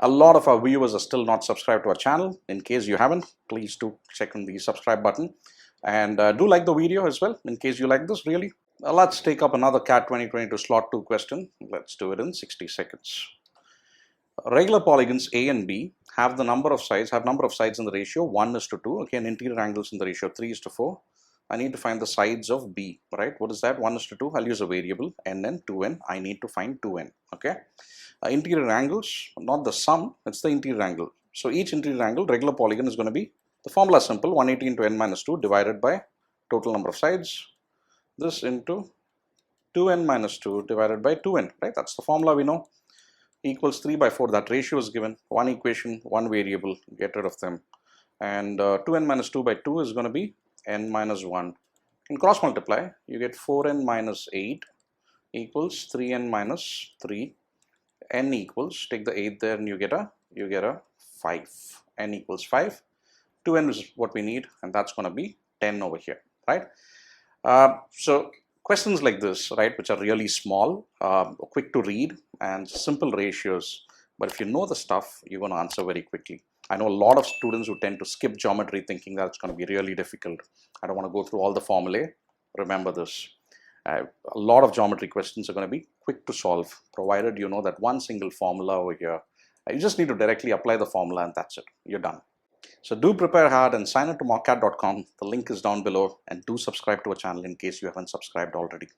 A lot of our viewers are still not subscribed to our channel. In case you haven't, please do check on the subscribe button. And do like the video as well, in case you like this, really. Let's take up another CAT 2022 slot 2 question. Let's do it in 60 seconds. Regular polygons A and B have number of sides in the ratio 1:2. Okay, and interior angles in the ratio 3:4. I need to find the sides of B, right? What is that? 1:2. I'll use a variable and then 2n. I need to find 2n. Okay. Interior angles, not the sum, it's the interior angle. So each interior angle, regular polygon, is going to be, the formula is simple, 180 into n minus 2 divided by total number of sides. This into 2n minus 2 divided by 2n, right? That's the formula we know. Equals 3/4. That ratio is given. One equation, one variable, get rid of them. And 2n minus 2 by 2 is going to be n minus 1. In cross multiply, you get 4n minus 8 equals 3n minus 3. N equals, take the 8 there and you get a 5. N equals 5. 2n is what we need, and that's going to be 10 over here, right? So questions like this, right, which are really small, quick to read, and simple ratios, but if you know the stuff, you're going to answer very quickly. I know a lot of students who tend to skip geometry thinking that it's going to be really difficult. I don't want to go through all the formulae. Remember this. A lot of geometry questions are going to be quick to solve, provided you know that one single formula over here. You just need to directly apply the formula and that's it. You're done. So do prepare hard and sign up to Mockat.com. The link is down below, and do subscribe to our channel in case you haven't subscribed already.